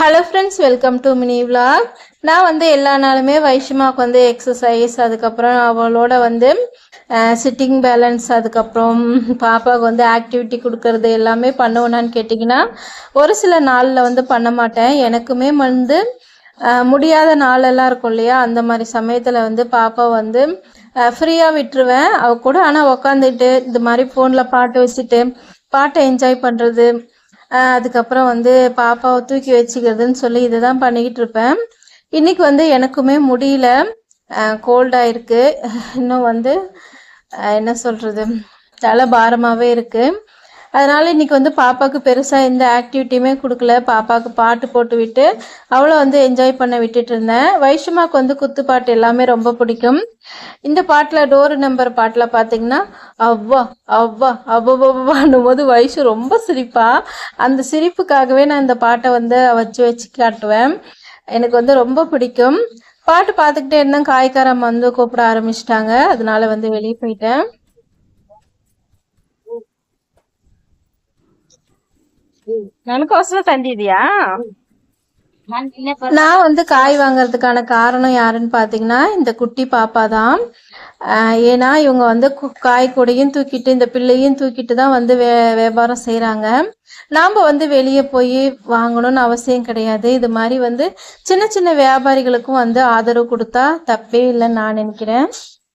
Hello friends, welcome to mini vlog. நான் வந்து எல்லா நாளுமே வைஷ்மாவுக்கு வந்து எக்ஸசைஸ், அதுக்கப்புறம் அவளோட வந்து சிட்டிங் பேலன்ஸ், அதுக்கப்புறம் பாப்பாவுக்கு வந்து ஆக்டிவிட்டி கொடுக்கறது எல்லாமே பண்ணுவேனான்னு கேட்டிங்கன்னா ஒரு சில நாளில் வந்து பண்ண மாட்டேன். எனக்குமே வந்து முடியாத நாளெல்லாம் இருக்கும் இல்லையா, அந்த மாதிரி சமயத்தில் வந்து பாப்பா வந்து ஃப்ரீயாக விட்டுருவேன் அவ கூட. ஆனால் உக்காந்துட்டு இந்த மாதிரி ஃபோனில் பாட்டு வச்சுட்டு பாட்டை என்ஜாய் பண்ணுறது, அதுக்கப்புறம் வந்து பாப்பாவை தூக்கி வச்சுக்கிறதுன்னு சொல்லி இதை தான் பண்ணிக்கிட்டு இருப்பேன். இன்னைக்கு வந்து எனக்குமே முடியல, கோல்டாக இருக்கு. இன்னும் வந்து என்ன சொல்கிறது, தலை பாரமாகவே இருக்குது. அதனால் இன்றைக்கி வந்து பாப்பாவுக்கு பெருசாக எந்த ஆக்டிவிட்டியுமே கொடுக்கல. பாப்பாவுக்கு பாட்டு போட்டு விட்டு அவளை வந்து என்ஜாய் பண்ண விட்டுட்டு இருந்தேன். வைஷ்மாவுக்கு வந்து குத்து பாட்டு எல்லாமே ரொம்ப பிடிக்கும். இந்த பாட்டில் டோர் நம்பர் பாட்டில் பார்த்தீங்கன்னா அவ்வா அவ்வா அவ்வவான்னும் போது வைஷு ரொம்ப சிரிப்பா. அந்த சிரிப்புக்காகவே நான் இந்த பாட்டை வந்து வச்சு காட்டுவேன். எனக்கு வந்து ரொம்ப பிடிக்கும். பாட்டு பார்த்துக்கிட்டே இருந்தேன், காய்காரம் வந்து கூப்பிட ஆரம்பிச்சிட்டாங்க. அதனால வந்து வெளியே போயிட்டேன். ನನಗೋಸ್ಕರ ತಂದಿದ್ಯಾ? நான் வந்து காய் வாங்குறதுக்கான காரணம் யாருன்னு பார்த்தீங்கன்னா இந்த குட்டி பாப்பா தான். ஏன்னா இவங்க வந்து காய் கூடையும் தூக்கிட்டு இந்த பிள்ளையும் தூக்கிட்டு தான் வந்து வியாபாரம் செய்கிறாங்க. நாம் வந்து வெளியே போய் வாங்கணும்னு அவசியம் கிடையாது. இது மாதிரி வந்து சின்ன சின்ன வியாபாரிகளுக்கும் வந்து ஆதரவு கொடுத்தா தப்பே இல்லைன்னு நான் நினைக்கிறேன்.